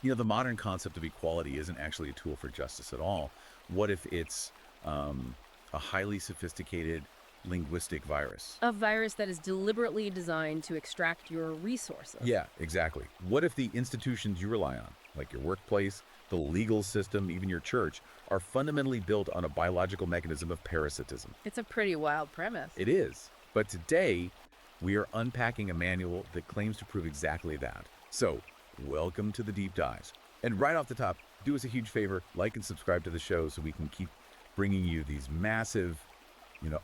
The modern concept of equality isn't actually a tool for justice at all. What if it's a highly sophisticated linguistic virus? A virus that is deliberately designed to extract your resources. Yeah, exactly. What if the institutions you rely on, like your workplace, the legal system, even your church, are fundamentally built on a biological mechanism of parasitism? It's a pretty wild premise. It is. But today, we are unpacking a manual that claims to prove exactly that. So, welcome to the deep dives. And right off the top, do us a huge favor, like and subscribe to the show so we can keep bringing you these massive,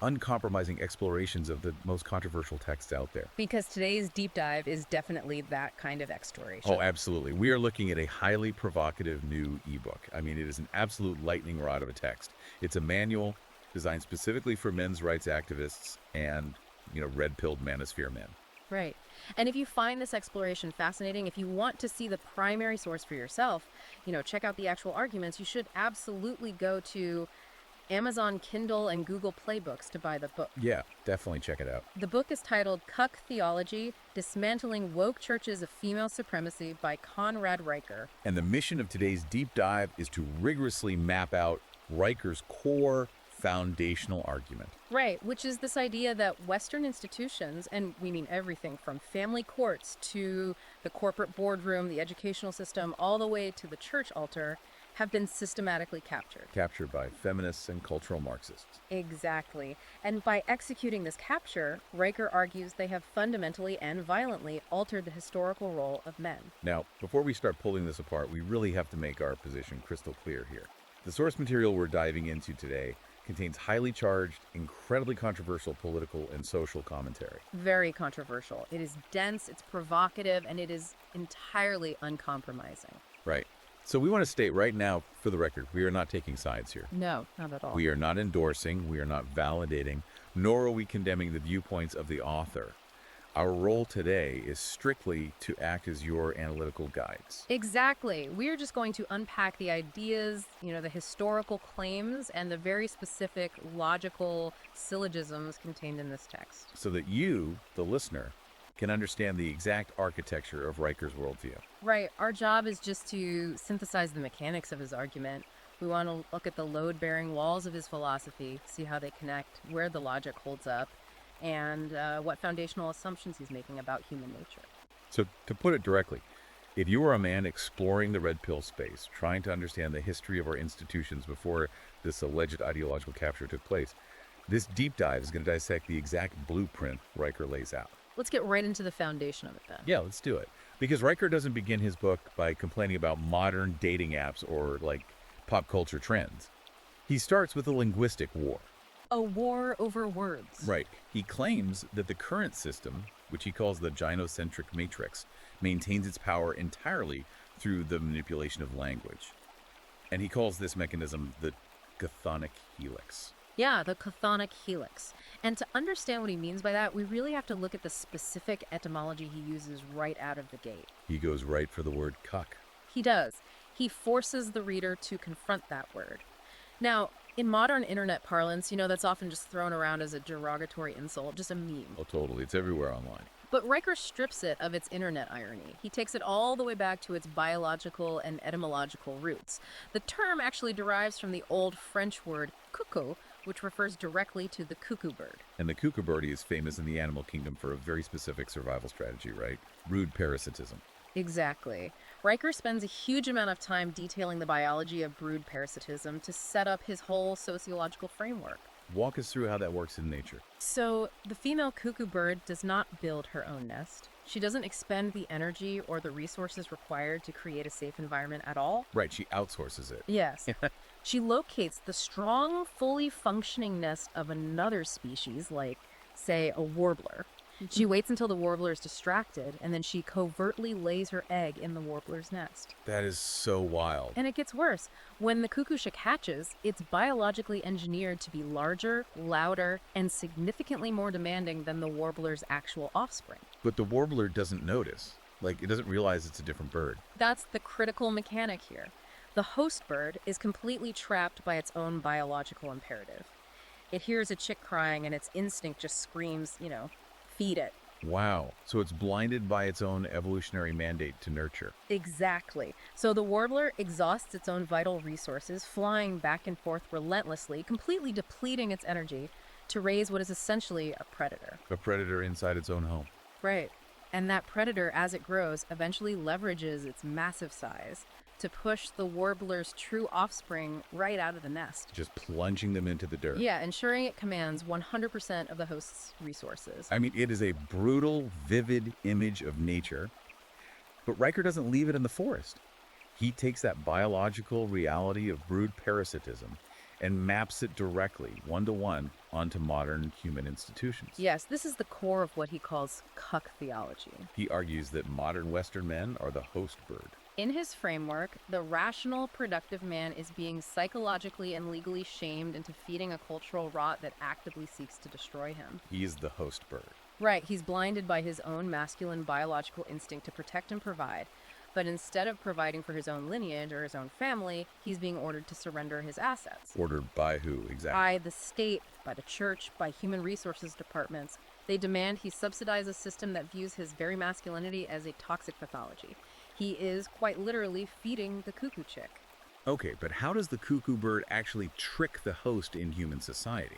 uncompromising explorations of the most controversial texts out there. Because today's deep dive is definitely that kind of exploration. Oh, absolutely. We are looking at a highly provocative new ebook. I mean, it is an absolute lightning rod of a text. It's a manual designed specifically for men's rights activists and, red-pilled manosphere men. Right. And if you find this exploration fascinating, if you want to see the primary source for yourself, check out the actual arguments, you should absolutely go to Amazon Kindle and Google Play Books to buy the book. Yeah, definitely check it out. The book is titled Cuck Theology, Dismantling Woke Churches of Female Supremacy by Conrad Riker. And the mission of today's deep dive is to rigorously map out Riker's core foundational argument. Right, which is this idea that Western institutions, and we mean everything from family courts to the corporate boardroom, the educational system, all the way to the church altar, have been systematically captured. Captured by feminists and cultural Marxists. Exactly. And by executing this capture, Riker argues they have fundamentally and violently altered the historical role of men. Now, before we start pulling this apart, we really have to make our position crystal clear here. The source material we're diving into today contains highly charged, incredibly controversial political and social commentary. Very controversial. It is dense, it's provocative, and it is entirely uncompromising. Right. So we want to state right now, for the record, we are not taking sides here. No, not at all. We are not endorsing, we are not validating, nor are we condemning the viewpoints of the author. Our role today is strictly to act as your analytical guides. Exactly. We're just going to unpack the ideas, the historical claims, and the very specific logical syllogisms contained in this text. So that you, the listener, can understand the exact architecture of Riker's worldview. Right. Our job is just to synthesize the mechanics of his argument. We want to look at the load-bearing walls of his philosophy, see how they connect, where the logic holds up, and what foundational assumptions he's making about human nature. So to put it directly, if you are a man exploring the red pill space, trying to understand the history of our institutions before this alleged ideological capture took place, this deep dive is going to dissect the exact blueprint Riker lays out. Let's get right into the foundation of it then. Yeah, let's do it. Because Riker doesn't begin his book by complaining about modern dating apps or, pop culture trends. He starts with a linguistic war. A war over words. Right. He claims that the current system, which he calls the gynocentric matrix, maintains its power entirely through the manipulation of language. And he calls this mechanism the chthonic helix. Yeah, the chthonic helix. And to understand what he means by that, we really have to look at the specific etymology he uses right out of the gate. He goes right for the word cuck. He does. He forces the reader to confront that word. Now, in modern internet parlance, that's often just thrown around as a derogatory insult, just a meme. Oh, totally. It's everywhere online. But Riker strips it of its internet irony. He takes it all the way back to its biological and etymological roots. The term actually derives from the old French word cuckoo, which refers directly to the cuckoo bird. And the cuckoo birdie is famous in the animal kingdom for a very specific survival strategy, right? Rude parasitism. Exactly. Riker spends a huge amount of time detailing the biology of brood parasitism to set up his whole sociological framework. Walk us through how that works in nature. So, the female cuckoo bird does not build her own nest. She doesn't expend the energy or the resources required to create a safe environment at all. Right, she outsources it. Yes. She locates the strong, fully functioning nest of another species, like, say, a warbler. She waits until the warbler is distracted, and then she covertly lays her egg in the warbler's nest. That is so wild. And it gets worse. When the cuckoo chick hatches, it's biologically engineered to be larger, louder, and significantly more demanding than the warbler's actual offspring. But the warbler doesn't notice. It doesn't realize it's a different bird. That's the critical mechanic here. The host bird is completely trapped by its own biological imperative. It hears a chick crying, and its instinct just screams, feed it. Wow. So it's blinded by its own evolutionary mandate to nurture. Exactly. So the warbler exhausts its own vital resources, flying back and forth relentlessly, completely depleting its energy to raise what is essentially a predator. A predator inside its own home. Right. And that predator, as it grows, eventually leverages its massive size to push the warbler's true offspring right out of the nest. Just plunging them into the dirt. Yeah, ensuring it commands 100% of the host's resources. I mean, it is a brutal, vivid image of nature. But Riker doesn't leave it in the forest. He takes that biological reality of brood parasitism and maps it directly, one-to-one, onto modern human institutions. Yes, this is the core of what he calls Cuck Theology. He argues that modern Western men are the host bird. In his framework, the rational, productive man is being psychologically and legally shamed into feeding a cultural rot that actively seeks to destroy him. He is the host bird. Right, he's blinded by his own masculine biological instinct to protect and provide. But instead of providing for his own lineage or his own family, he's being ordered to surrender his assets. Ordered by who, exactly? By the state, by the church, by human resources departments. They demand he subsidize a system that views his very masculinity as a toxic pathology. He is quite literally feeding the cuckoo chick. Okay, but how does the cuckoo bird actually trick the host in human society?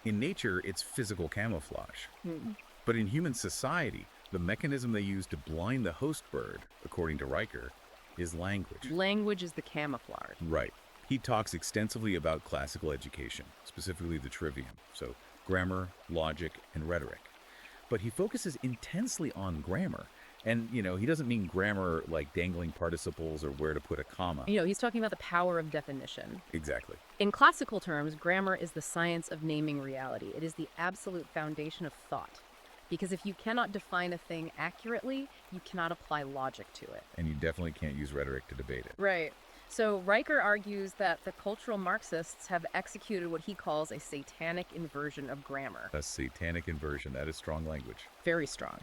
In nature, it's physical camouflage. But in human society, the mechanism they use to blind the host bird, according to Riker, is language. Language is the camouflage. Right. He talks extensively about classical education, specifically the Trivium, so grammar, logic, and rhetoric. But he focuses intensely on grammar. And, he doesn't mean grammar like dangling participles or where to put a comma. He's talking about the power of definition. Exactly. In classical terms, grammar is the science of naming reality. It is the absolute foundation of thought. Because if you cannot define a thing accurately, you cannot apply logic to it. And you definitely can't use rhetoric to debate it. Right. So Riker argues that the cultural Marxists have executed what he calls a satanic inversion of grammar. A satanic inversion, that is strong language. Very strong.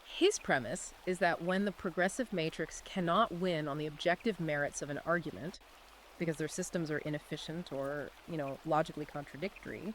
His premise is that when the progressive matrix cannot win on the objective merits of an argument, because their systems are inefficient or, logically contradictory,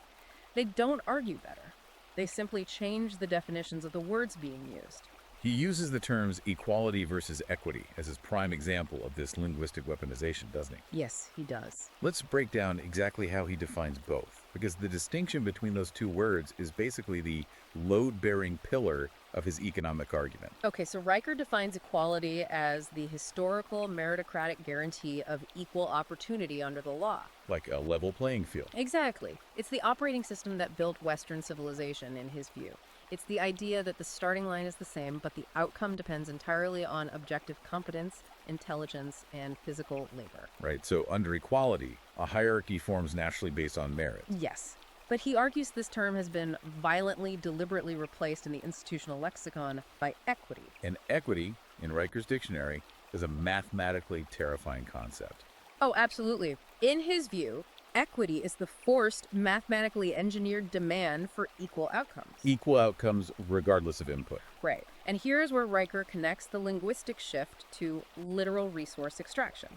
they don't argue better. They simply change the definitions of the words being used. He uses the terms equality versus equity as his prime example of this linguistic weaponization, doesn't he? Yes, he does. Let's break down exactly how he defines both, because the distinction between those two words is basically the load-bearing pillar of his economic argument. Okay, so Riker defines equality as the historical meritocratic guarantee of equal opportunity under the law. Like a level playing field. Exactly. It's the operating system that built Western civilization, in his view. It's the idea that the starting line is the same, but the outcome depends entirely on objective competence, intelligence, and physical labor. Right, so under equality, a hierarchy forms naturally based on merit. Yes. But he argues this term has been violently, deliberately replaced in the institutional lexicon by equity. And equity, in Riker's dictionary, is a mathematically terrifying concept. Oh, absolutely. In his view, equity is the forced, mathematically engineered demand for equal outcomes. Equal outcomes regardless of input. Right. And here's where Riker connects the linguistic shift to literal resource extraction.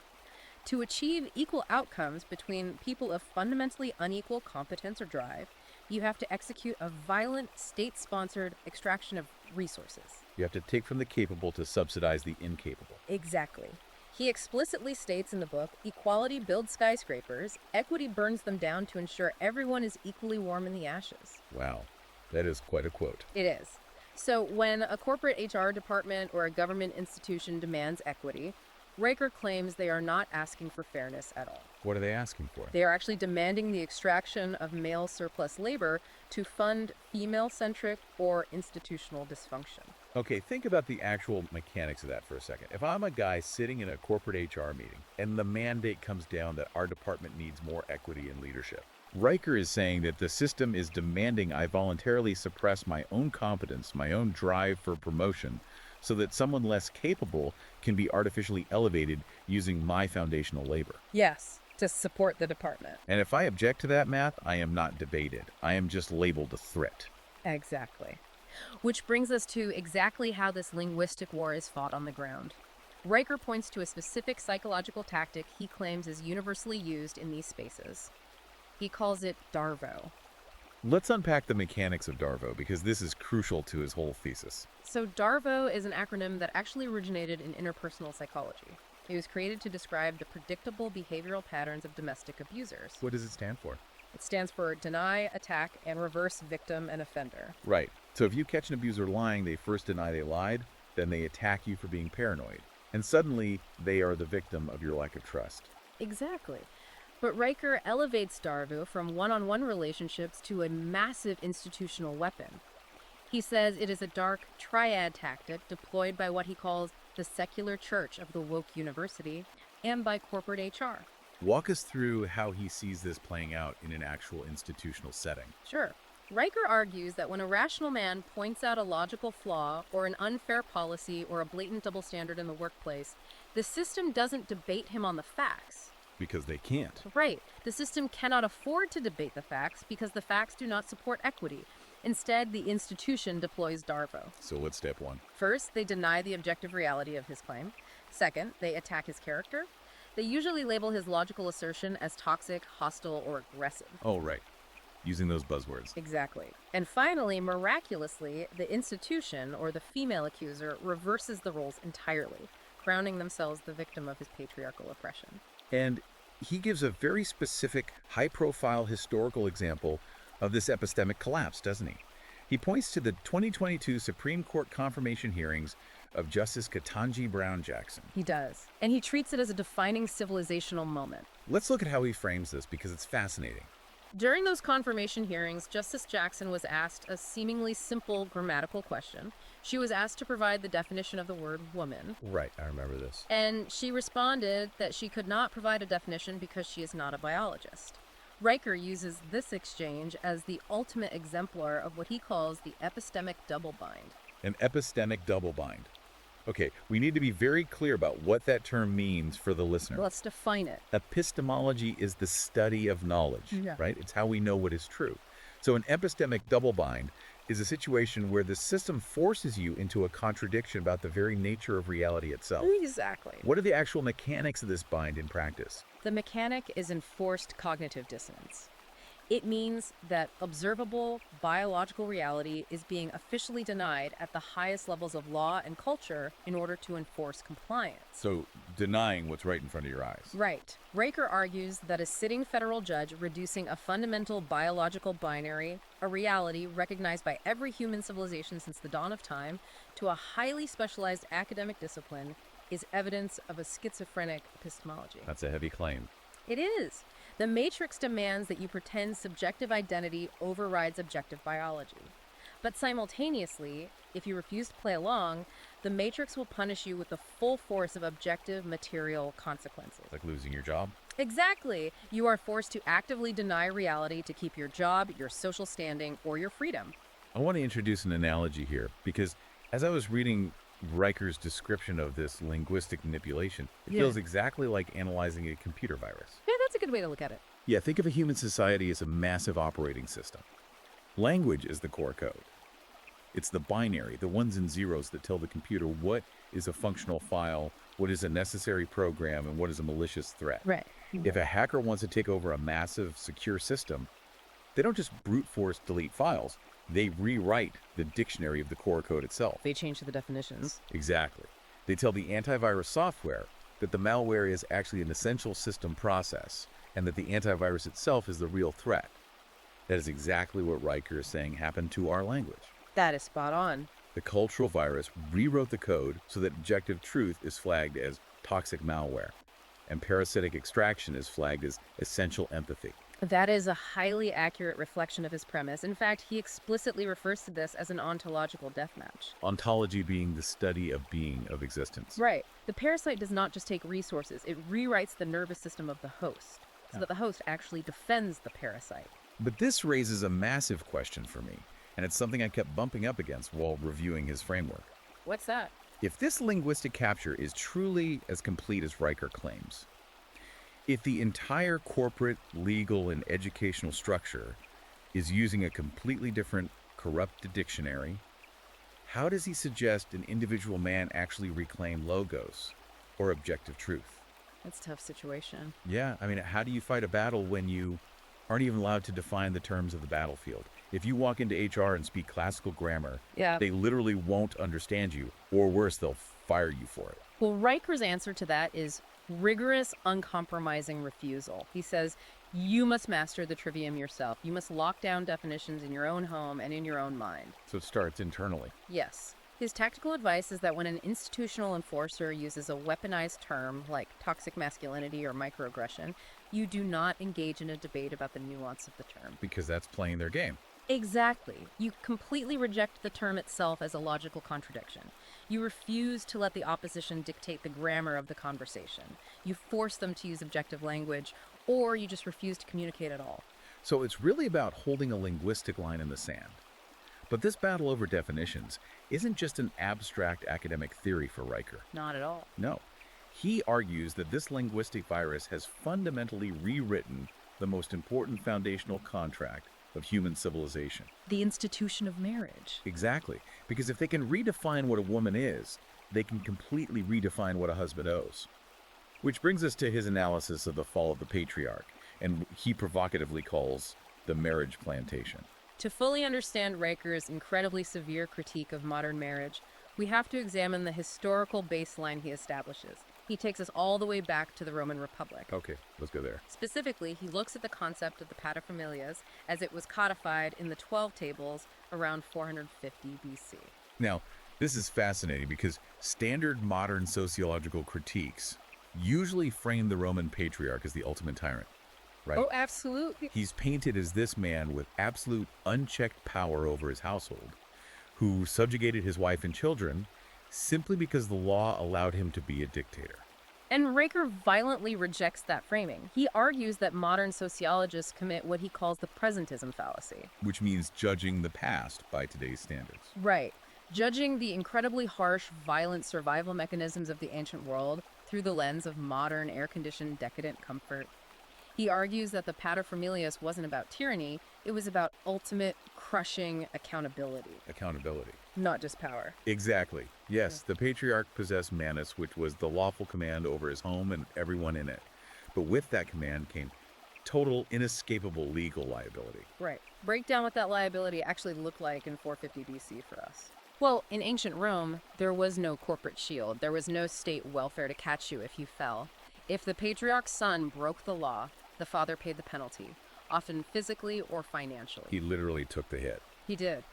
To achieve equal outcomes between people of fundamentally unequal competence or drive, you have to execute a violent, state-sponsored extraction of resources. You have to take from the capable to subsidize the incapable. Exactly. He explicitly states in the book, equality builds skyscrapers, equity burns them down to ensure everyone is equally warm in the ashes. Wow, that is quite a quote. It is. So when a corporate HR department or a government institution demands equity, Riker claims they are not asking for fairness at all. What are they asking for? They are actually demanding the extraction of male surplus labor to fund female-centric or institutional dysfunction. Okay, think about the actual mechanics of that for a second. If I'm a guy sitting in a corporate HR meeting and the mandate comes down that our department needs more equity in leadership, Riker is saying that the system is demanding I voluntarily suppress my own competence, my own drive for promotion, so that someone less capable can be artificially elevated using my foundational labor. Yes, to support the department. And if I object to that math, I am not debated. I am just labeled a threat. Exactly. Which brings us to exactly how this linguistic war is fought on the ground. Riker points to a specific psychological tactic he claims is universally used in these spaces. He calls it Darvo. Let's unpack the mechanics of Darvo, because this is crucial to his whole thesis. So DARVO is an acronym that actually originated in interpersonal psychology. It was created to describe the predictable behavioral patterns of domestic abusers. What does it stand for? It stands for deny, attack, and reverse victim and offender. Right. So if you catch an abuser lying, they first deny they lied, then they attack you for being paranoid. And suddenly, they are the victim of your lack of trust. Exactly. But Riker elevates DARVO from one-on-one relationships to a massive institutional weapon. He says it is a dark triad tactic deployed by what he calls the secular church of the woke university and by corporate HR. Walk us through how he sees this playing out in an actual institutional setting. Sure. Riker argues that when a rational man points out a logical flaw or an unfair policy or a blatant double standard in the workplace, the system doesn't debate him on the facts. Because they can't. Right. The system cannot afford to debate the facts because the facts do not support equity. Instead, the institution deploys DARVO. So what's step one? First, they deny the objective reality of his claim. Second, they attack his character. They usually label his logical assertion as toxic, hostile, or aggressive. Oh, right. Using those buzzwords. Exactly. And finally, miraculously, the institution, or the female accuser, reverses the roles entirely, crowning themselves the victim of his patriarchal oppression. And he gives a very specific, high-profile historical example of this epistemic collapse, doesn't he? He points to the 2022 Supreme Court confirmation hearings of Justice Ketanji Brown Jackson. He does. And he treats it as a defining civilizational moment. Let's look at how he frames this, because it's fascinating. During those confirmation hearings, Justice Jackson was asked a seemingly simple grammatical question. She was asked to provide the definition of the word woman. Right, I remember this. And she responded that she could not provide a definition because she is not a biologist. Riker uses this exchange as the ultimate exemplar of what he calls the epistemic double-bind. An epistemic double-bind. Okay, we need to be very clear about what that term means for the listener. Let's define it. Epistemology is the study of knowledge, right? It's how we know what is true. So an epistemic double-bind is a situation where the system forces you into a contradiction about the very nature of reality itself. Exactly. What are the actual mechanics of this bind in practice? The mechanic is enforced cognitive dissonance. It means that observable biological reality is being officially denied at the highest levels of law and culture in order to enforce compliance. So denying what's right in front of your eyes. Right. Riker argues that a sitting federal judge reducing a fundamental biological binary, a reality recognized by every human civilization since the dawn of time, to a highly specialized academic discipline is evidence of a schizophrenic epistemology. That's a heavy claim. It is. The Matrix demands that you pretend subjective identity overrides objective biology. But simultaneously, if you refuse to play along, the Matrix will punish you with the full force of objective material consequences. Like losing your job? Exactly. You are forced to actively deny reality to keep your job, your social standing, or your freedom. I want to introduce an analogy here, because as I was reading Riker's description of this linguistic manipulation, it feels exactly like analyzing a computer virus. Yeah, that's a good way to look at it. Yeah, think of a human society as a massive operating system. Language is the core code. It's the binary, the ones and zeros that tell the computer what is a functional file, what is a necessary program, and what is a malicious threat. Right. If a hacker wants to take over a massive, secure system, they don't just brute force delete files. They rewrite the dictionary of the core code itself. They change the definitions. Exactly. They tell the antivirus software that the malware is actually an essential system process and that the antivirus itself is the real threat. That is exactly what Riker is saying happened to our language. That is spot on. The cultural virus rewrote the code so that objective truth is flagged as toxic malware, and parasitic extraction is flagged as essential empathy. That is a highly accurate reflection of his premise. In fact, he explicitly refers to this as an ontological deathmatch. Ontology being the study of being, of existence. Right. The parasite does not just take resources, it rewrites the nervous system of the host, so that the host actually defends the parasite. But this raises a massive question for me, and it's something I kept bumping up against while reviewing his framework. What's that? If this linguistic capture is truly as complete as Riker claims, if the entire corporate, legal, and educational structure is using a completely different, corrupted dictionary, how does he suggest an individual man actually reclaim logos or objective truth? That's a tough situation. Yeah, I mean, how do you fight a battle when you aren't even allowed to define the terms of the battlefield. If you walk into HR and speak classical grammar, Yeah. they literally won't understand you, or worse, they'll fire you for it. Well, Riker's answer to that is rigorous, uncompromising refusal. He says, you must master the trivium yourself. You must lock down definitions in your own home and in your own mind. So it starts internally. Yes. His tactical advice is that when an institutional enforcer uses a weaponized term like toxic masculinity or microaggression, you do not engage in a debate about the nuance of the term. Because that's playing their game. Exactly. You completely reject the term itself as a logical contradiction. You refuse to let the opposition dictate the grammar of the conversation. You force them to use objective language, or you just refuse to communicate at all. So it's really about holding a linguistic line in the sand. But this battle over definitions isn't just an abstract academic theory for Riker. Not at all. No. He argues that this linguistic virus has fundamentally rewritten the most important foundational contract of human civilization. The institution of marriage. Exactly. Because if they can redefine what a woman is, they can completely redefine what a husband owes. Which brings us to his analysis of the fall of the patriarch, and he provocatively calls the marriage plantation. To fully understand Riker's incredibly severe critique of modern marriage, we have to examine the historical baseline he establishes. He takes us all the way back to the Roman Republic. Okay, let's go there. Specifically, he looks at the concept of the paterfamilias as it was codified in the 12 tables around 450 BC. Now, this is fascinating because standard modern sociological critiques usually frame the Roman patriarch as the ultimate tyrant, right? Oh, absolutely. He's painted as this man with absolute unchecked power over his household, who subjugated his wife and children simply because the law allowed him to be a dictator. And Riker violently rejects that framing. He argues that modern sociologists commit what he calls the presentism fallacy. Which means judging the past by today's standards. Right. Judging the incredibly harsh, violent survival mechanisms of the ancient world through the lens of modern, air-conditioned, decadent comfort. He argues that the paterfamilias wasn't about tyranny, it was about ultimate, crushing accountability. Accountability. Not just power. Exactly. Yes, the patriarch possessed manus, which was the lawful command over his home and everyone in it. But with that command came total, inescapable legal liability. Right. Break down what that liability actually looked like in 450 BC for us. Well, in ancient Rome, there was no corporate shield. There was no state welfare to catch you if you fell. If the patriarch's son broke the law, the father paid the penalty, often physically or financially. He literally took the hit. He did.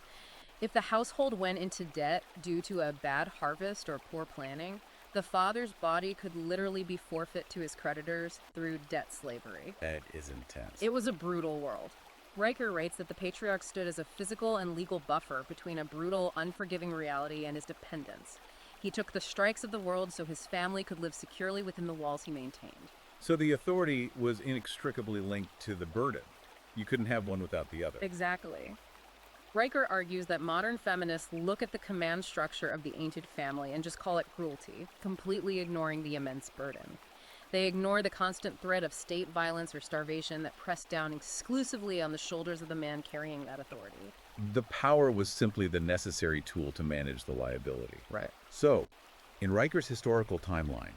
If the household went into debt due to a bad harvest or poor planning, the father's body could literally be forfeit to his creditors through debt slavery. That is intense. It was a brutal world. Riker writes that the patriarch stood as a physical and legal buffer between a brutal, unforgiving reality and his dependents. He took the strikes of the world so his family could live securely within the walls he maintained. So the authority was inextricably linked to the burden. You couldn't have one without the other. Exactly. Riker argues that modern feminists look at the command structure of the ancient family and just call it cruelty, completely ignoring the immense burden. They ignore the constant threat of state violence or starvation that pressed down exclusively on the shoulders of the man carrying that authority. The power was simply the necessary tool to manage the liability. Right. So, in Riker's historical timeline,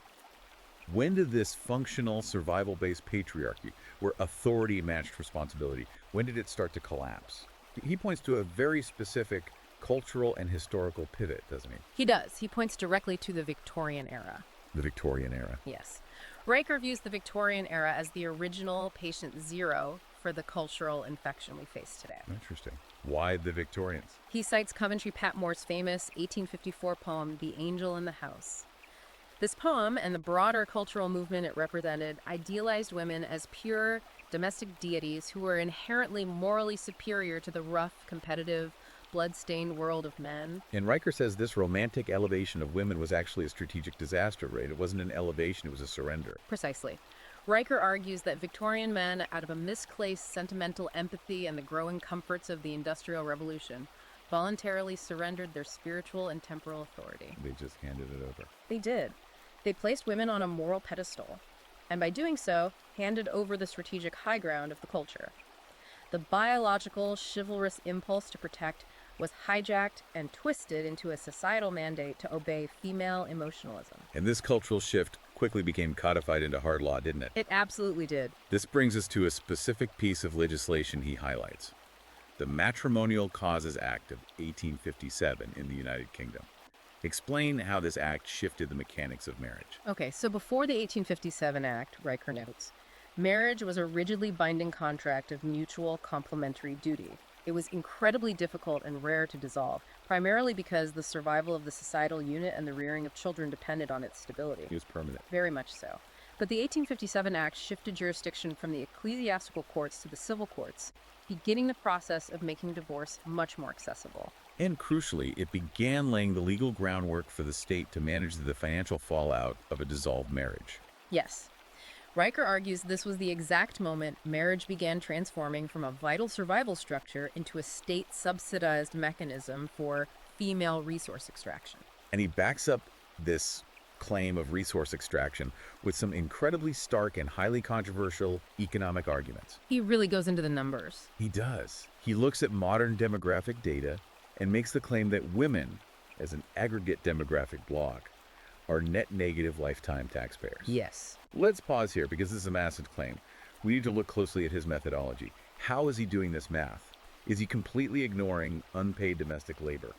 when did this functional, survival-based patriarchy, where authority matched responsibility, when did it start to collapse? He points to a very specific cultural and historical pivot, doesn't he? He does. He points directly to the Victorian era. The Victorian era. Yes. Riker views the Victorian era as the original patient zero for the cultural infection we face today. Interesting. Why the Victorians? He cites Coventry Patmore's famous 1854 poem, The Angel in the House. This poem and the broader cultural movement it represented idealized women as pure, domestic deities who were inherently morally superior to the rough, competitive, blood-stained world of men. And Riker says this romantic elevation of women was actually a strategic disaster, right? It wasn't an elevation, it was a surrender. Precisely. Riker argues that Victorian men, out of a misplaced sentimental empathy and the growing comforts of the Industrial Revolution, voluntarily surrendered their spiritual and temporal authority. They just handed it over. They did. They placed women on a moral pedestal, and by doing so, handed over the strategic high ground of the culture. The biological, chivalrous impulse to protect was hijacked and twisted into a societal mandate to obey female emotionalism. And this cultural shift quickly became codified into hard law, didn't it? It absolutely did. This brings us to a specific piece of legislation he highlights: the Matrimonial Causes Act of 1857 in the United Kingdom. Explain how this act shifted the mechanics of marriage. Okay, so before the 1857 Act, Riker notes, marriage was a rigidly binding contract of mutual complementary duty. It was incredibly difficult and rare to dissolve, primarily because the survival of the societal unit and the rearing of children depended on its stability. It was permanent. Very much so. But the 1857 Act shifted jurisdiction from the ecclesiastical courts to the civil courts, beginning the process of making divorce much more accessible. And crucially, it began laying the legal groundwork for the state to manage the financial fallout of a dissolved marriage. Yes. Riker argues this was the exact moment marriage began transforming from a vital survival structure into a state-subsidized mechanism for female resource extraction. And he backs up this claim of resource extraction with some incredibly stark and highly controversial economic arguments. He really goes into the numbers. He does. He looks at modern demographic data and makes the claim that women, as an aggregate demographic block, are net negative lifetime taxpayers. Yes. Let's pause here because this is a massive claim. We need to look closely at his methodology. How is he doing this math? Is he completely ignoring unpaid domestic labor?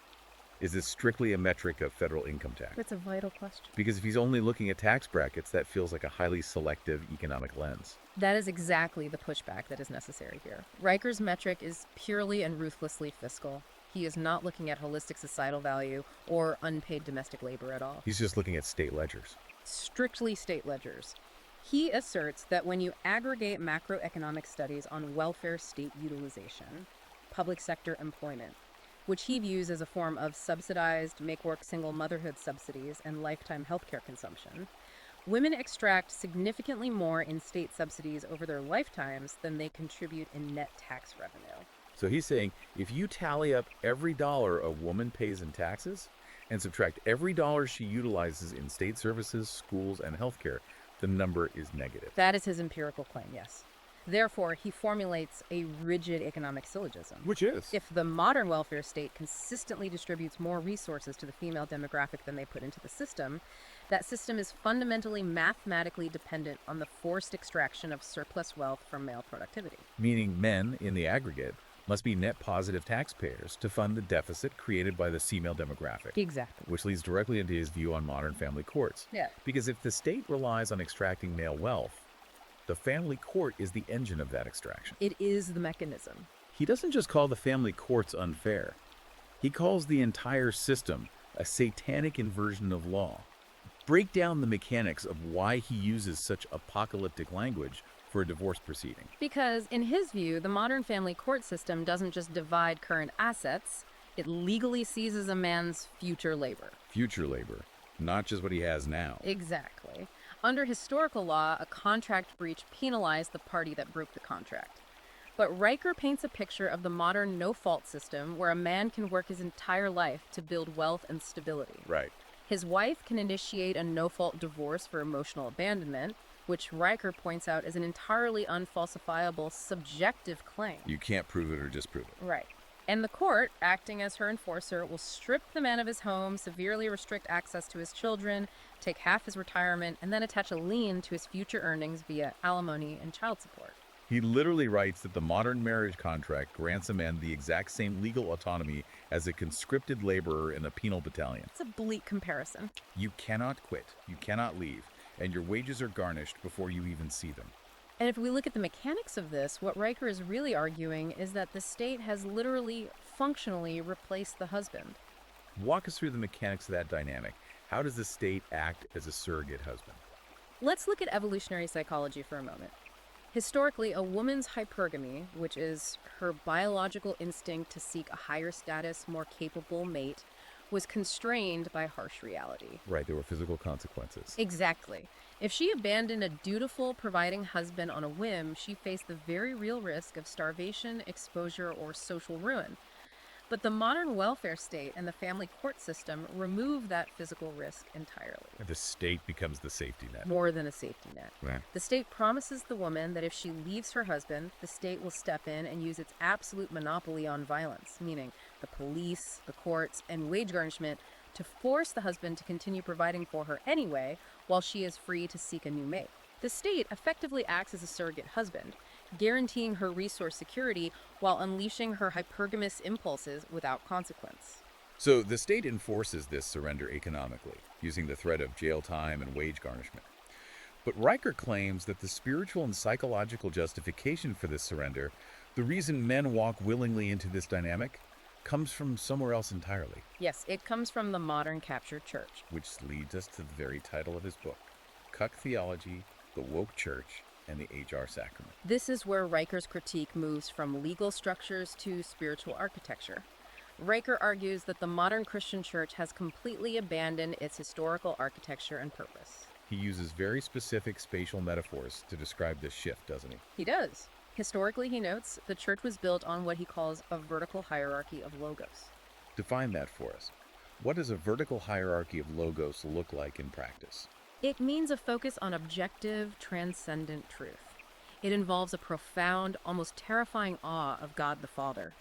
Is this strictly a metric of federal income tax? That's a vital question. Because if he's only looking at tax brackets, that feels like a highly selective economic lens. That is exactly the pushback that is necessary here. Riker's metric is purely and ruthlessly fiscal. He is not looking at holistic societal value or unpaid domestic labor at all. He's just looking at state ledgers. Strictly state ledgers. He asserts that when you aggregate macroeconomic studies on welfare state utilization, public sector employment, which he views as a form of subsidized make-work single motherhood subsidies and lifetime healthcare consumption, women extract significantly more in state subsidies over their lifetimes than they contribute in net tax revenue. So he's saying if you tally up every dollar a woman pays in taxes and subtract every dollar she utilizes in state services, schools, and healthcare, the number is negative. That is his empirical claim, yes. Therefore, he formulates a rigid economic syllogism. Which is? If the modern welfare state consistently distributes more resources to the female demographic than they put into the system, that system is fundamentally mathematically dependent on the forced extraction of surplus wealth from male productivity. Meaning men, in the aggregate, must be net positive taxpayers to fund the deficit created by the female demographic. Exactly. Which leads directly into his view on modern family courts. Yeah. Because if the state relies on extracting male wealth, the family court is the engine of that extraction. It is the mechanism. He doesn't just call the family courts unfair. He calls the entire system a satanic inversion of law. Break down the mechanics of why he uses such apocalyptic language for a divorce proceeding. Because, in his view, the modern family court system doesn't just divide current assets, it legally seizes a man's future labor. Future labor, not just what he has now. Exactly. Under historical law, a contract breach penalized the party that broke the contract. But Riker paints a picture of the modern no-fault system where a man can work his entire life to build wealth and stability. Right. His wife can initiate a no-fault divorce for emotional abandonment, which Riker points out as an entirely unfalsifiable subjective claim. You can't prove it or disprove it. Right. And the court, acting as her enforcer, will strip the man of his home, severely restrict access to his children, take half his retirement, and then attach a lien to his future earnings via alimony and child support. He literally writes that the modern marriage contract grants a man the exact same legal autonomy as a conscripted laborer in a penal battalion. It's a bleak comparison. You cannot quit, you cannot leave, and your wages are garnished before you even see them. And if we look at the mechanics of this, what Riker is really arguing is that the state has literally, functionally replaced the husband. Walk us through the mechanics of that dynamic. How does the state act as a surrogate husband? Let's look at evolutionary psychology for a moment. Historically, a woman's hypergamy, which is her biological instinct to seek a higher status, more capable mate, was constrained by harsh reality. Right, there were physical consequences. Exactly. If she abandoned a dutiful, providing husband on a whim, she faced the very real risk of starvation, exposure, or social ruin. But the modern welfare state and the family court system remove that physical risk entirely. The state becomes the safety net. More than a safety net. Right. The state promises the woman that if she leaves her husband, the state will step in and use its absolute monopoly on violence, meaning the police, the courts, and wage garnishment to force the husband to continue providing for her anyway, while she is free to seek a new mate. The state effectively acts as a surrogate husband, guaranteeing her resource security while unleashing her hypergamous impulses without consequence. So the state enforces this surrender economically, using the threat of jail time and wage garnishment. But Riker claims that the spiritual and psychological justification for this surrender, the reason men walk willingly into this dynamic, comes from somewhere else entirely. Yes, it comes from the modern captured church. Which leads us to the very title of his book, Cuck Theology, the Woke Church, and the HR Sacrament. This is where Riker's critique moves from legal structures to spiritual architecture. Riker argues that the modern Christian church has completely abandoned its historical architecture and purpose. He uses very specific spatial metaphors to describe this shift, doesn't he? He does. Historically, he notes, the church was built on what he calls a vertical hierarchy of logos. Define that for us. What does a vertical hierarchy of logos look like in practice? It means a focus on objective, transcendent truth. It involves a profound, almost terrifying awe of God the Father.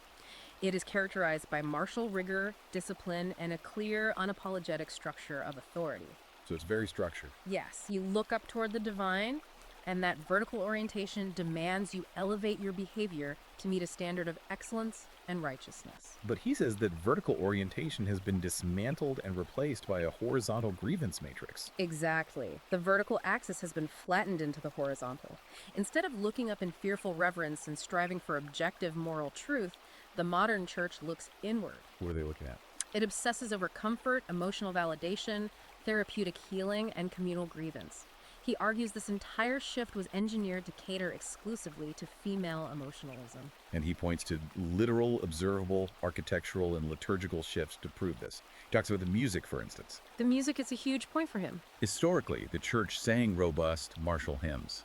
It is characterized by martial rigor, discipline, and a clear, unapologetic structure of authority. So it's very structured. Yes, you look up toward the divine, and that vertical orientation demands you elevate your behavior to meet a standard of excellence and righteousness. But he says that vertical orientation has been dismantled and replaced by a horizontal grievance matrix. Exactly. The vertical axis has been flattened into the horizontal. Instead of looking up in fearful reverence and striving for objective moral truth, the modern church looks inward. What are they looking at? It obsesses over comfort, emotional validation, therapeutic healing, and communal grievance. He argues this entire shift was engineered to cater exclusively to female emotionalism. And he points to literal, observable, architectural, and liturgical shifts to prove this. He talks about the music, for instance. The music is a huge point for him. Historically, the church sang robust, martial hymns.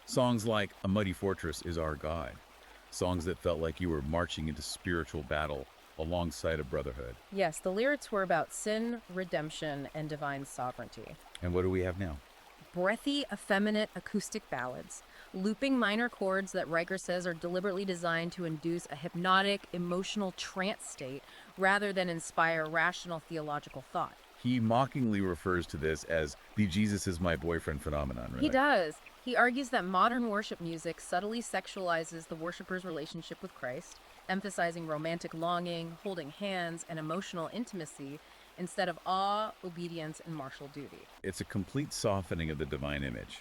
Songs like A Mighty Fortress is Our God. Songs that felt like you were marching into spiritual battle alongside a brotherhood. Yes, the lyrics were about sin, redemption, and divine sovereignty. And what do we have now? Breathy, effeminate acoustic ballads, looping minor chords that Riker says are deliberately designed to induce a hypnotic, emotional trance state rather than inspire rational theological thought. He mockingly refers to this as the Jesus is my boyfriend phenomenon, right? He does. He argues that modern worship music subtly sexualizes the worshiper's relationship with Christ, emphasizing romantic longing, holding hands, and emotional intimacy instead of awe, obedience, and martial duty. It's a complete softening of the divine image.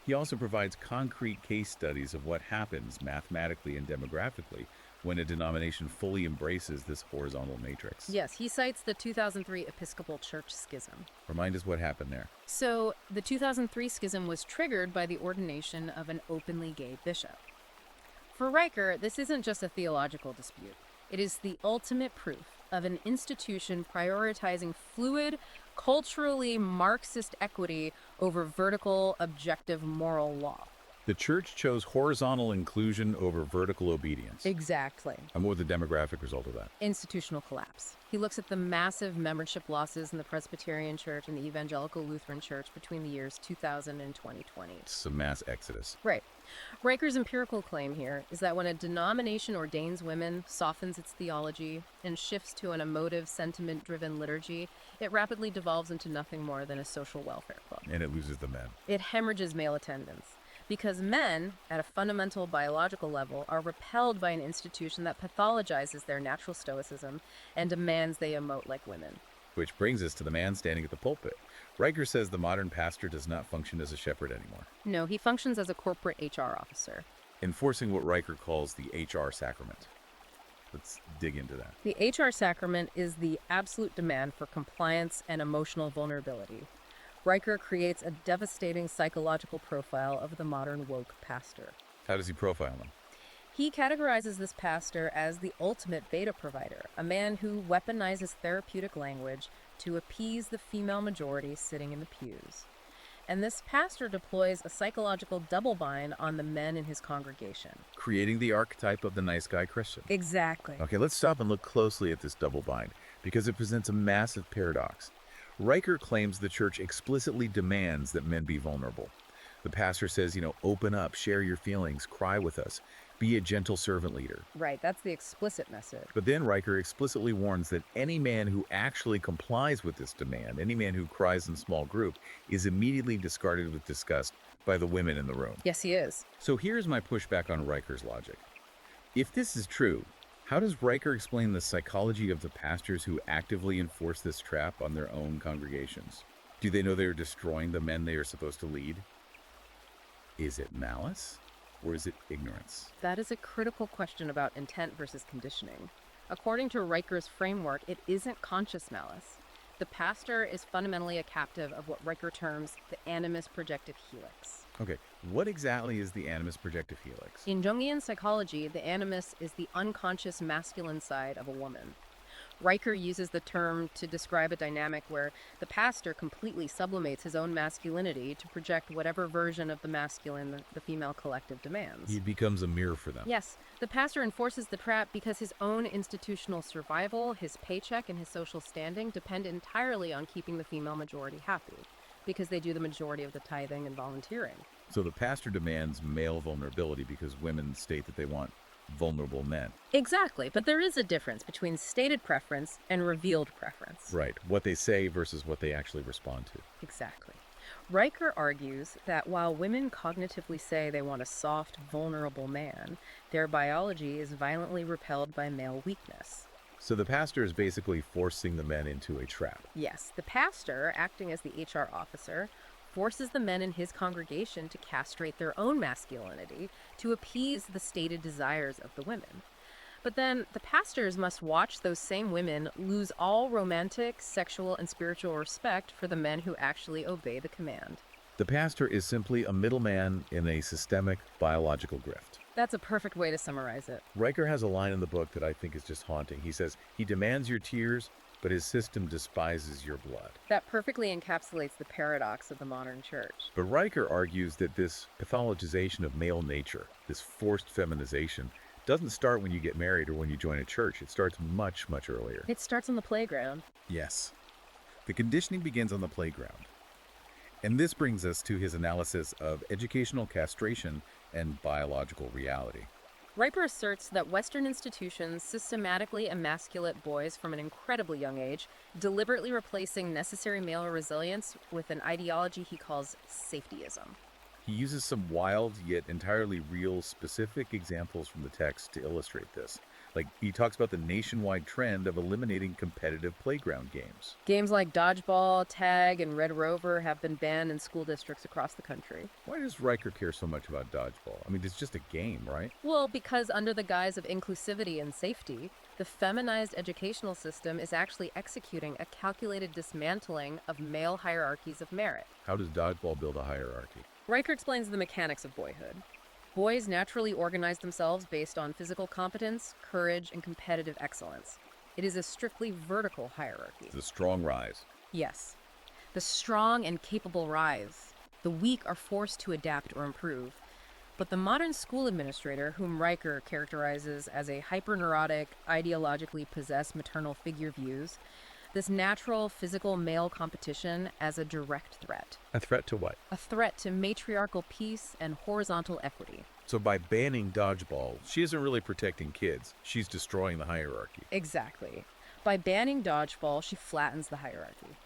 He also provides concrete case studies of what happens mathematically and demographically when a denomination fully embraces this horizontal matrix. Yes, he cites the 2003 Episcopal Church Schism. Remind us what happened there. So, the 2003 schism was triggered by the ordination of an openly gay bishop. For Riker, this isn't just a theological dispute. It is the ultimate proof of an institution prioritizing fluid, culturally Marxist equity over vertical, objective moral law. The church chose horizontal inclusion over vertical obedience. Exactly. And what was the demographic result of that? Institutional collapse. He looks at the massive membership losses in the Presbyterian Church and the Evangelical Lutheran Church between the years 2000 and 2020. It's a mass exodus. Right. Riker's empirical claim here is that when a denomination ordains women, softens its theology, and shifts to an emotive, sentiment-driven liturgy, it rapidly devolves into nothing more than a social welfare club. And it loses the men. It hemorrhages male attendance. Because men, at a fundamental biological level, are repelled by an institution that pathologizes their natural stoicism and demands they emote like women. Which brings us to the man standing at the pulpit. Riker says the modern pastor does not function as a shepherd anymore. No, he functions as a corporate HR officer. Enforcing what Riker calls the HR sacrament. Let's dig into that. The HR sacrament is the absolute demand for compliance and emotional vulnerability. Riker creates a devastating psychological profile of the modern woke pastor. How does he profile him? He categorizes this pastor as the ultimate beta provider, a man who weaponizes therapeutic language to appease the female majority sitting in the pews. And this pastor deploys a psychological double bind on the men in his congregation. Creating the archetype of the nice guy Christian. Exactly. Okay, let's stop and look closely at this double bind, because it presents a massive paradox. Riker claims the church explicitly demands that men be vulnerable. The pastor says, open up, share your feelings, cry with us. Be a gentle servant leader. Right, that's the explicit message. But then Riker explicitly warns that any man who actually complies with this demand, any man who cries in small group, is immediately discarded with disgust by the women in the room. Yes, he is. So here's my pushback on Riker's logic. If this is true, how does Riker explain the psychology of the pastors who actively enforce this trap on their own congregations? Do they know they're destroying the men they are supposed to lead? Is it malice? Or is it ignorance? That is a critical question about intent versus conditioning. According to Riker's framework, it isn't conscious malice. The pastor is fundamentally a captive of what Riker terms the animus projective helix. Okay, what exactly is the animus projective helix? In Jungian psychology, the animus is the unconscious masculine side of a woman. Riker uses the term to describe a dynamic where the pastor completely sublimates his own masculinity to project whatever version of the masculine the female collective demands. He becomes a mirror for them. Yes, the pastor enforces the trap because his own institutional survival, his paycheck, and his social standing depend entirely on keeping the female majority happy, because they do the majority of the tithing and volunteering. So the pastor demands male vulnerability because women state that they want vulnerable men. Exactly, but there is a difference between stated preference and revealed preference. Right, what they say versus what they actually respond to. Exactly. Riker argues that while women cognitively say they want a soft, vulnerable man, their biology is violently repelled by male weakness. So the pastor is basically forcing the men into a trap. Yes, the pastor, acting as the HR officer, forces the men in his congregation to castrate their own masculinity to appease the stated desires of the women. But then the pastors must watch those same women lose all romantic, sexual, and spiritual respect for the men who actually obey the command. The pastor is simply a middleman in a systemic biological grift. That's a perfect way to summarize it. Riker has a line in the book that I think is just haunting. He says, he demands your tears, but his system despises your blood. That perfectly encapsulates the paradox of the modern church. But Riker argues that this pathologization of male nature, this forced feminization, doesn't start when you get married or when you join a church. It starts much, much earlier. It starts on the playground. Yes. The conditioning begins on the playground. And this brings us to his analysis of educational castration and biological reality. Riper asserts that Western institutions systematically emasculate boys from an incredibly young age, deliberately replacing necessary male resilience with an ideology he calls safetyism. He uses some wild yet entirely real specific examples from the text to illustrate this. Like, he talks about the nationwide trend of eliminating competitive playground games. Games like dodgeball, tag, and Red Rover have been banned in school districts across the country. Why does Riker care so much about dodgeball? I mean, it's just a game, right? Well, because under the guise of inclusivity and safety, the feminized educational system is actually executing a calculated dismantling of male hierarchies of merit. How does dodgeball build a hierarchy? Riker explains the mechanics of boyhood. Boys naturally organize themselves based on physical competence, courage, and competitive excellence. It is a strictly vertical hierarchy. The strong rise. Yes. The strong and capable rise. The weak are forced to adapt or improve. But the modern school administrator, whom Riker characterizes as a hyperneurotic, ideologically possessed maternal figure, views this natural physical male competition as a direct threat. A threat to what? A threat to matriarchal peace and horizontal equity. So by banning dodgeball, she isn't really protecting kids. She's destroying the hierarchy. Exactly. By banning dodgeball, she flattens the hierarchy.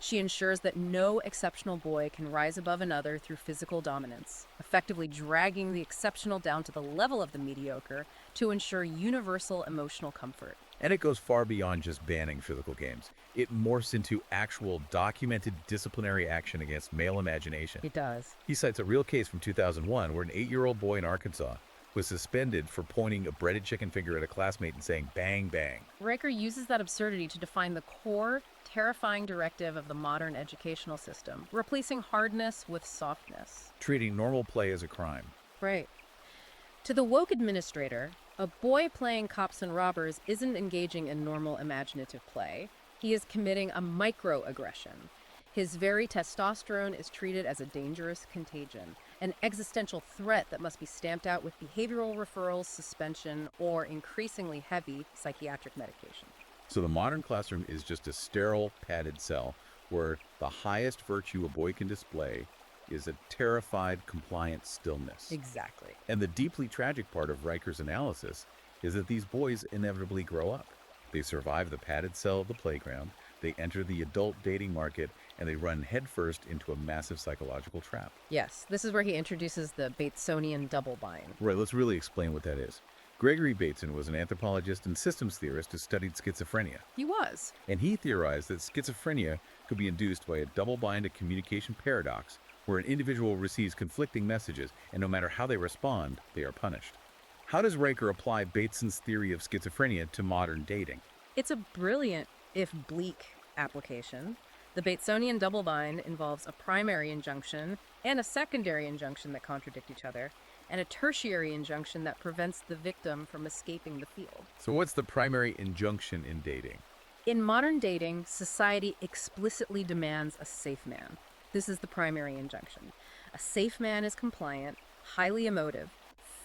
She ensures that no exceptional boy can rise above another through physical dominance, effectively dragging the exceptional down to the level of the mediocre to ensure universal emotional comfort. And it goes far beyond just banning physical games. It morphs into actual documented disciplinary action against male imagination. It does. He cites a real case from 2001 where an 8-year-old boy in Arkansas was suspended for pointing a breaded chicken finger at a classmate and saying, "Bang, bang." Riker uses that absurdity to define the core, terrifying directive of the modern educational system, replacing hardness with softness. Treating normal play as a crime. Right. To the woke administrator, a boy playing cops and robbers isn't engaging in normal imaginative play. He is committing a microaggression. His very testosterone is treated as a dangerous contagion, an existential threat that must be stamped out with behavioral referrals, suspension, or increasingly heavy psychiatric medication. So the modern classroom is just a sterile, padded cell where the highest virtue a boy can display is a terrified, compliant stillness. Exactly. And the deeply tragic part of Riker's analysis is that these boys inevitably grow up. They survive the padded cell of the playground, they enter the adult dating market, and they run headfirst into a massive psychological trap. Yes, this is where he introduces the Batesonian double bind. Right, let's really explain what that is. Gregory Bateson was an anthropologist and systems theorist who studied schizophrenia. He was. And he theorized that schizophrenia could be induced by a double-bind communication paradox where an individual receives conflicting messages, and no matter how they respond, they are punished. How does Riker apply Bateson's theory of schizophrenia to modern dating? It's a brilliant, if bleak, application. The Batesonian double bind involves a primary injunction and a secondary injunction that contradict each other, and a tertiary injunction that prevents the victim from escaping the field. So what's the primary injunction in dating? In modern dating, society explicitly demands a safe man. This is the primary injunction. A safe man is compliant, highly emotive,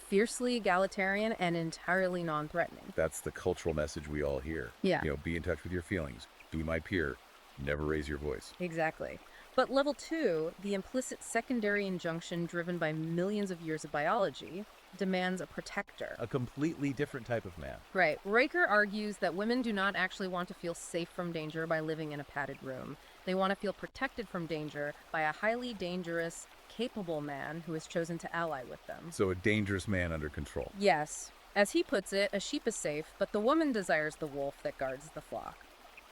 fiercely egalitarian, and entirely non-threatening. That's the cultural message we all hear. Yeah. Be in touch with your feelings. Be my peer. Never raise your voice. Exactly. But level 2, the implicit secondary injunction driven by millions of years of biology, demands a protector. A completely different type of man. Right. Riker argues that women do not actually want to feel safe from danger by living in a padded room. They want to feel protected from danger by a highly dangerous, capable man who has chosen to ally with them. So a dangerous man under control. Yes. As he puts it, a sheep is safe, but the woman desires the wolf that guards the flock.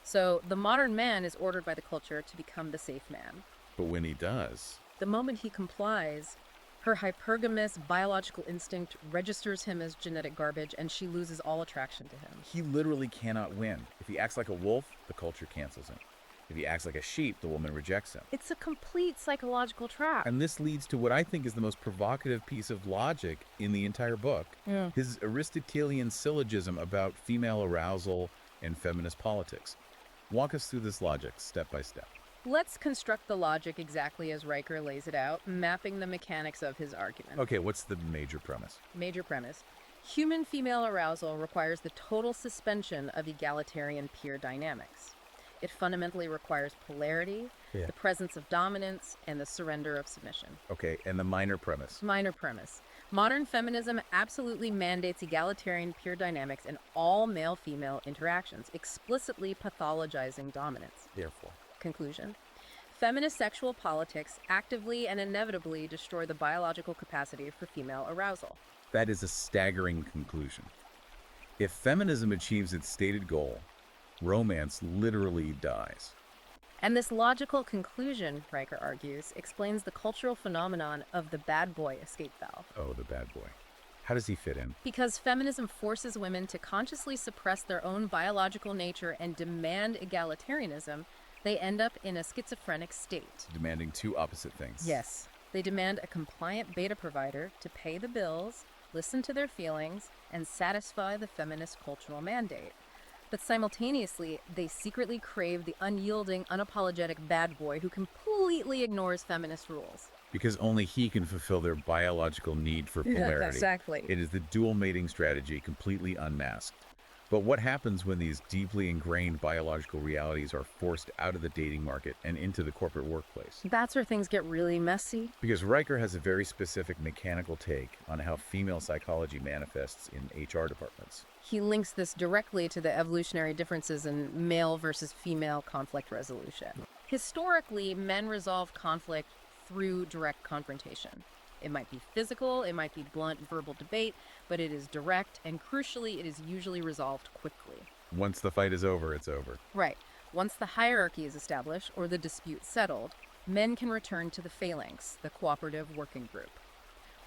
So the modern man is ordered by the culture to become the safe man. But when he does, The moment he complies, her hypergamous biological instinct registers him as genetic garbage, and she loses all attraction to him. he literally cannot win. If he acts like a wolf, the culture cancels him. If he acts like a sheep, the woman rejects him. It's a complete psychological trap. And this leads to what I think is the most provocative piece of logic in the entire book. Yeah. His Aristotelian syllogism about female arousal and feminist politics. Walk us through this logic step by step. Let's construct the logic exactly as Riker lays it out, mapping the mechanics of his argument. Okay, what's the major premise? Major premise. Human female arousal requires the total suspension of egalitarian peer dynamics. It fundamentally requires polarity, Yeah. the presence of dominance, and the surrender of submission. Okay, and the minor premise. Minor premise. Modern feminism absolutely mandates egalitarian peer dynamics in all male-female interactions, explicitly pathologizing dominance. Therefore. Conclusion. Feminist sexual politics actively and inevitably destroy the biological capacity for female arousal. That is a staggering conclusion. If feminism achieves its stated goal, romance literally dies. And this logical conclusion, Riker argues, explains the cultural phenomenon of the bad boy escape valve. Oh, the bad boy. How does he fit in? Because feminism forces women to consciously suppress their own biological nature and demand egalitarianism, they end up in a schizophrenic state. Demanding two opposite things. Yes. They demand a compliant beta provider to pay the bills, listen to their feelings, and satisfy the feminist cultural mandate. But simultaneously, they secretly crave the unyielding, unapologetic bad boy who completely ignores feminist rules. Because only he can fulfill their biological need for polarity. Exactly. It is the dual mating strategy completely unmasked. But what happens when these deeply ingrained biological realities are forced out of the dating market and into the corporate workplace? That's where things get really messy. Because Riker has a very specific mechanical take on how female psychology manifests in HR departments. He links this directly to the evolutionary differences in male versus female conflict resolution. Historically, men resolve conflict through direct confrontation. It might be physical, it might be blunt verbal debate, but it is direct, and crucially, it is usually resolved quickly. Once the fight is over, it's over. Right. Once the hierarchy is established or the dispute settled, men can return to the phalanx, the cooperative working group.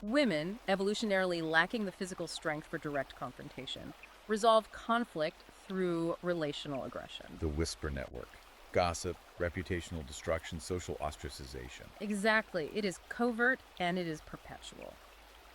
Women, evolutionarily lacking the physical strength for direct confrontation, resolve conflict through relational aggression. The whisper network. Gossip, reputational destruction, social ostracization. Exactly. It is covert and it is perpetual.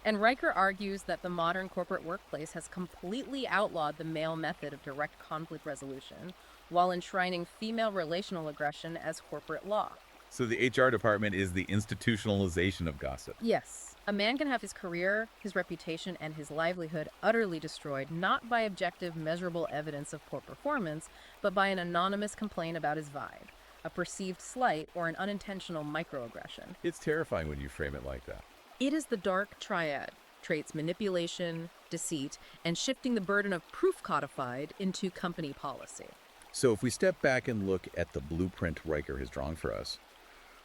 And Riker argues that the modern corporate workplace has completely outlawed the male method of direct conflict resolution while enshrining female relational aggression as corporate law. So the HR department is the institutionalization of gossip. Yes. A man can have his career, his reputation, and his livelihood utterly destroyed not by objective, measurable evidence of poor performance, but by an anonymous complaint about his vibe. a perceived slight, or an unintentional microaggression. It's terrifying when you frame it like that. It is the dark triad, traits manipulation, deceit, and shifting the burden of proof codified into company policy. So if we step back and look at the blueprint Riker has drawn for us,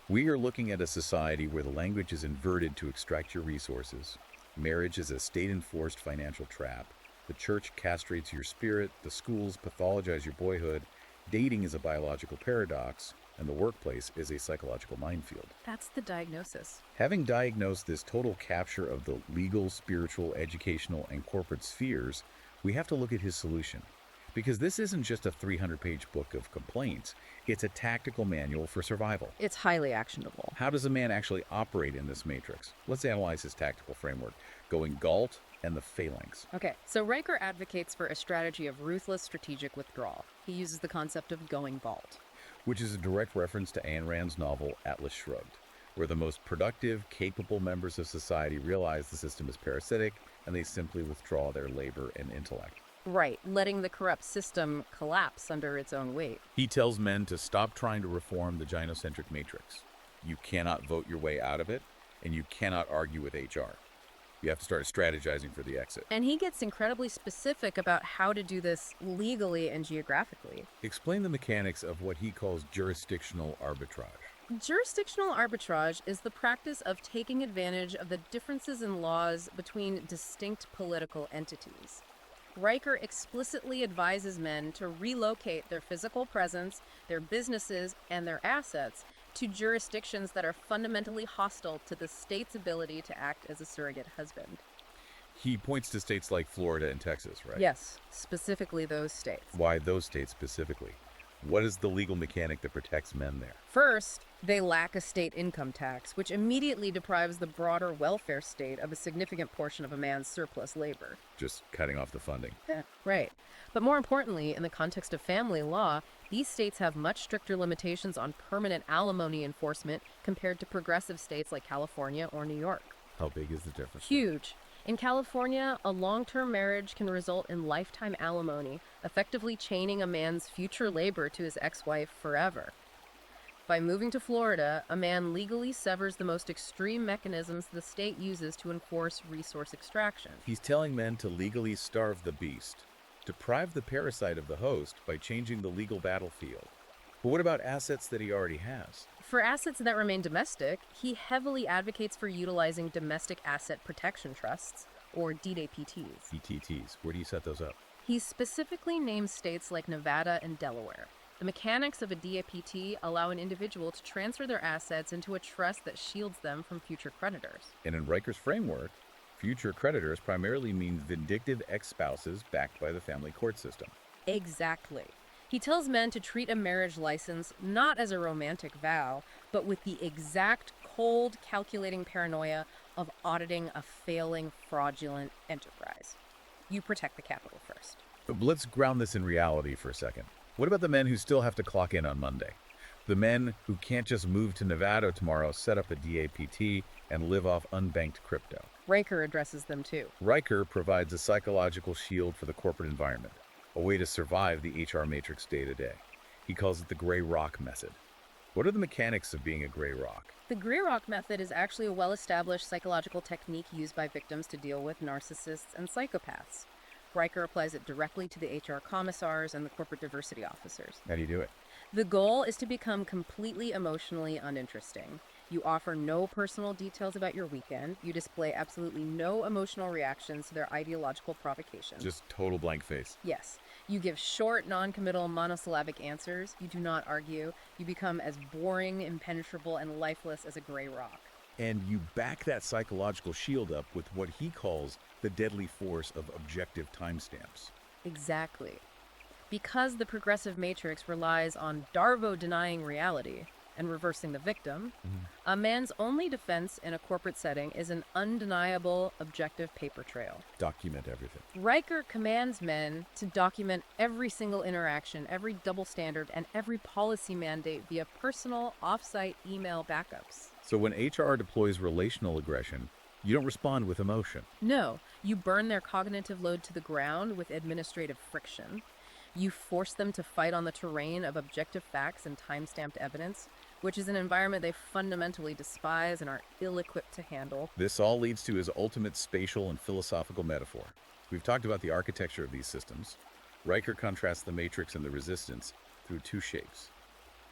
we are looking at a society where the language is inverted to extract your resources. Marriage is a state-enforced financial trap. The church castrates your spirit, the schools pathologize your boyhood, dating is a biological paradox, and the workplace is a psychological minefield. That's the diagnosis. Having diagnosed this total capture of the legal, spiritual, educational, and corporate spheres, we have to look at his solution. Because this isn't just a 300-page book of complaints, it's a tactical manual for survival. It's highly actionable. How does a man actually operate in this matrix? Let's analyze his tactical framework, going Galt and the phalanx. Okay, so Riker advocates for a strategy of ruthless strategic withdrawal. He uses the concept of going Galt, Which is a direct reference to Ayn Rand's novel Atlas Shrugged, where the most productive, capable members of society realize the system is parasitic and they simply withdraw their labor and intellect. Right, letting the corrupt system collapse under its own weight. He tells men to stop trying to reform the gynocentric matrix. You cannot vote your way out of it, and you cannot argue with HR. You have to start strategizing for the exit. And he gets incredibly specific about how to do this legally and geographically. Explain the mechanics of what he calls jurisdictional arbitrage. Jurisdictional arbitrage is the practice of taking advantage of the differences in laws between distinct political entities. Riker explicitly advises men to relocate their physical presence, their businesses, and their assets to jurisdictions that are fundamentally hostile to the state's ability to act as a surrogate husband. He points to states like Florida and Texas, right? Yes, specifically those states. Why those states specifically? What is the legal mechanic that protects men there? First, they lack a state income tax, which immediately deprives the broader welfare state of a significant portion of a man's surplus labor. Just cutting off the funding. Yeah, right. But more importantly, in the context of family law, these states have much stricter limitations on permanent alimony enforcement compared to progressive states like California or New York. How big is the difference? Huge. In California, a long-term marriage can result in lifetime alimony, effectively chaining a man's future labor to his ex-wife forever. By moving to Florida, a man legally severs the most extreme mechanisms the state uses to enforce resource extraction. He's telling men to legally starve the beast, deprive the parasite of the host by changing the legal battlefield. But what about assets that he already has? For assets that remain domestic, he heavily advocates for utilizing domestic asset protection trusts, or DAPTs. DTTs, where do you set those up? He specifically names states like Nevada and Delaware. The mechanics of a DAPT allow an individual to transfer their assets into a trust that shields them from future creditors. And in Riker's framework, future creditors primarily mean vindictive ex-spouses backed by the family court system. Exactly. He tells men to treat a marriage license not as a romantic vow, but with the exact cold, calculating paranoia of auditing a failing, fraudulent enterprise. You protect the capital first. But let's ground this in reality for a second. What about the men who still have to clock in on Monday? The men who can't just move to Nevada tomorrow, set up a DAPT, and live off unbanked crypto. Riker addresses them too. Riker provides a psychological shield for the corporate environment, a way to survive the HR matrix day to day. He calls it the gray rock method. What are the mechanics of being a gray rock? The gray rock method is actually a well-established psychological technique used by victims to deal with narcissists and psychopaths. Riker applies it directly to the HR commissars and the corporate diversity officers. How do you do it? The goal is to become completely emotionally uninteresting. You offer no personal details about your weekend. You display absolutely no emotional reactions to their ideological provocations. Just total blank face. Yes. You give short, non-committal, monosyllabic answers. You do not argue. You become as boring, impenetrable, and lifeless as a gray rock. And you back that psychological shield up with what he calls the deadly force of objective timestamps. Exactly. Because the progressive matrix relies on Darvo denying reality and reversing the victim, a man's only defense in a corporate setting is an undeniable objective paper trail. Document everything. Riker commands men to document every single interaction, every double standard, and every policy mandate via personal, off-site email backups. So when HR deploys relational aggression, you don't respond with emotion. No, you burn their cognitive load to the ground with administrative friction. You force them to fight on the terrain of objective facts and time-stamped evidence, which is an environment they fundamentally despise and are ill-equipped to handle. This all leads to his ultimate spatial and philosophical metaphor. We've talked about the architecture of these systems. Riker contrasts the matrix and the resistance through two shapes,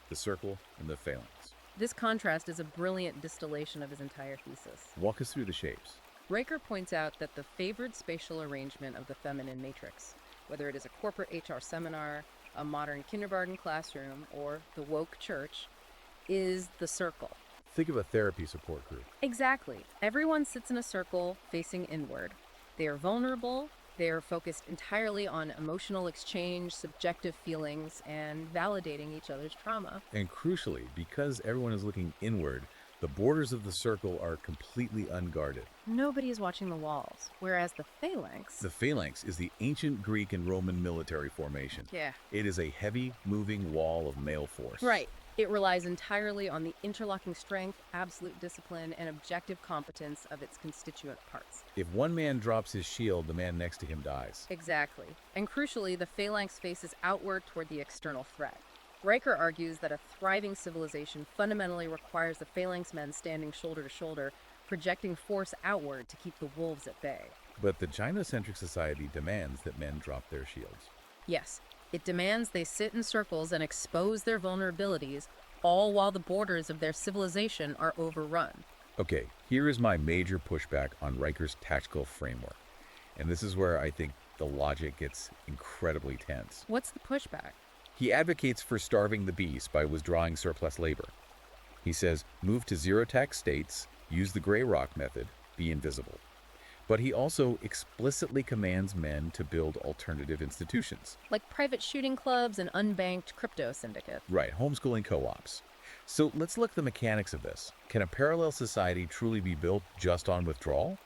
the circle and the phalanx. This contrast is a brilliant distillation of his entire thesis. Walk us through the shapes. Riker points out that the favored spatial arrangement of the feminine matrix, whether it is a corporate HR seminar, a modern kindergarten classroom, or the woke church, is the circle. Think of a therapy support group. Exactly. Everyone sits in a circle facing inward. They are vulnerable, they are focused entirely on emotional exchange, subjective feelings, and validating each other's trauma. And crucially, because everyone is looking inward, the borders of the circle are completely unguarded. Nobody is watching the walls, whereas the phalanx... The phalanx is the ancient Greek and Roman military formation. Yeah. It is a heavy, moving wall of male force. Right. It relies entirely on the interlocking strength, absolute discipline, and objective competence of its constituent parts. If one man drops his shield, the man next to him dies. Exactly. And crucially, the phalanx faces outward toward the external threat. Riker argues that a thriving civilization fundamentally requires the phalanx men standing shoulder to shoulder, projecting force outward to keep the wolves at bay. But the gynocentric society demands that men drop their shields. Yes, it demands they sit in circles and expose their vulnerabilities, all while the borders of their civilization are overrun. Okay, here is my major pushback on Riker's tactical framework. And this is where I think the logic gets incredibly tense. What's the pushback? He advocates for starving the beast by withdrawing surplus labor. He says, move to zero-tax states, use the gray rock method, be invisible. But he also explicitly commands men to build alternative institutions. Like private shooting clubs and unbanked crypto syndicates. Right, homeschooling co-ops. So let's look at the mechanics of this. Can a parallel society truly be built just on withdrawal?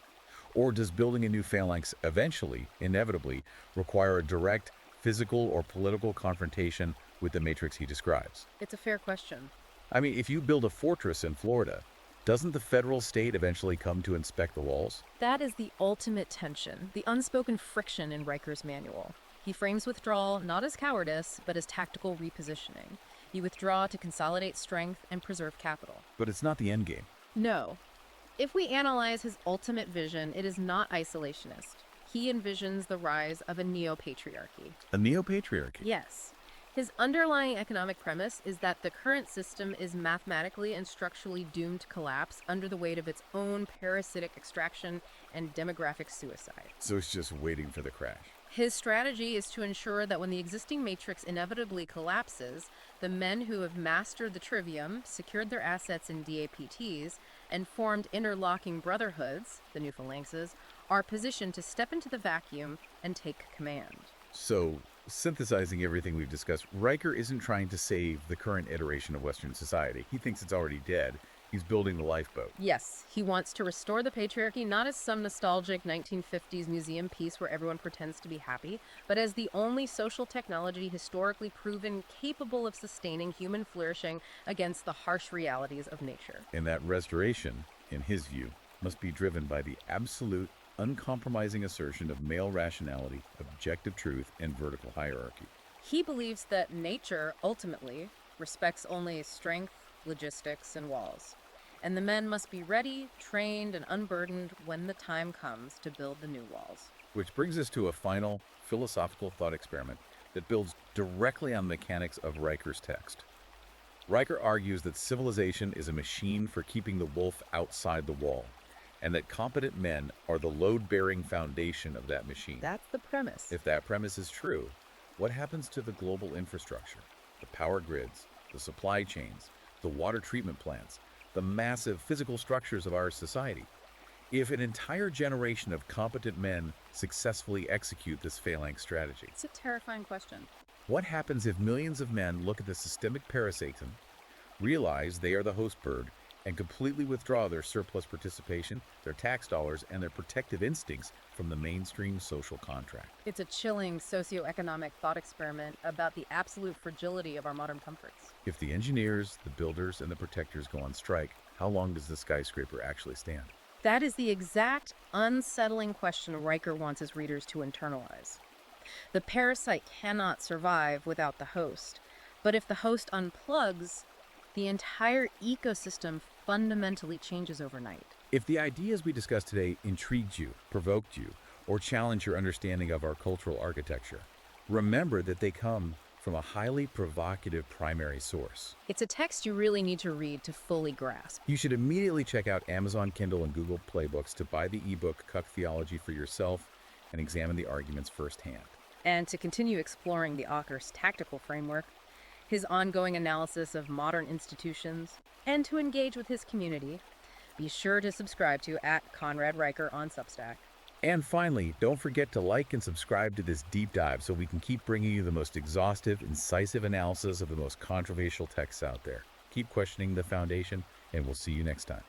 Or does building a new phalanx eventually, inevitably, require a direct physical or political confrontation with the matrix he describes? It's a fair question. I mean, if you build a fortress in Florida, doesn't the federal state eventually come to inspect the walls? That is the ultimate tension, the unspoken friction in Riker's manual. He frames withdrawal not as cowardice, but as tactical repositioning. You withdraw to consolidate strength and preserve capital. But it's not the end game. No. If we analyze his ultimate vision, it is not isolationist. He envisions the rise of a neo-patriarchy. A neo-patriarchy? Yes. His underlying economic premise is that the current system is mathematically and structurally doomed to collapse under the weight of its own parasitic extraction and demographic suicide. So it's just waiting for the crash. His strategy is to ensure that when the existing matrix inevitably collapses, the men who have mastered the Trivium, secured their assets in DAPTs, and formed interlocking brotherhoods, the new phalanxes, are positioned to step into the vacuum and take command. So, synthesizing everything we've discussed, Riker isn't trying to save the current iteration of Western society. He thinks it's already dead. He's building the lifeboat. Yes, he wants to restore the patriarchy not as some nostalgic 1950s museum piece where everyone pretends to be happy, but as the only social technology historically proven capable of sustaining human flourishing against the harsh realities of nature. And that restoration, in his view, must be driven by the absolute, uncompromising assertion of male rationality, objective truth, and vertical hierarchy. He believes that nature, ultimately, respects only strength, logistics, and walls. And the men must be ready, trained, and unburdened when the time comes to build the new walls. Which brings us to a final philosophical thought experiment that builds directly on the mechanics of Riker's text. Riker argues that civilization is a machine for keeping the wolf outside the wall, and that competent men are the load-bearing foundation of that machine. That's the premise. If that premise is true, what happens to the global infrastructure, the power grids, the supply chains, the water treatment plants, the massive physical structures of our society? If an entire generation of competent men successfully execute this phalanx strategy, It's a terrifying question. what happens if millions of men look at the systemic parasiton, realize they are the host bird, and completely withdraw their surplus participation, their tax dollars, and their protective instincts from the mainstream social contract? It's a chilling socioeconomic thought experiment about the absolute fragility of our modern comforts. If the engineers, the builders, and the protectors go on strike, how long does the skyscraper actually stand? That is the exact unsettling question Riker wants his readers to internalize. The parasite cannot survive without the host. But if the host unplugs, the entire ecosystem fundamentally changes overnight. If the ideas we discussed today intrigued you, provoked you, or challenged your understanding of our cultural architecture, remember that they come from a highly provocative primary source. It's a text you really need to read to fully grasp. You should immediately check out Amazon Kindle and Google Play Books to buy the ebook Cuck Theology for yourself and examine the arguments firsthand. And to continue exploring the author's tactical framework, his ongoing analysis of modern institutions, and to engage with his community, be sure to subscribe to @ConradRiker on Substack. And finally, don't forget to like and subscribe to this deep dive so we can keep bringing you the most exhaustive, incisive analysis of the most controversial texts out there. Keep questioning the foundation, and we'll see you next time.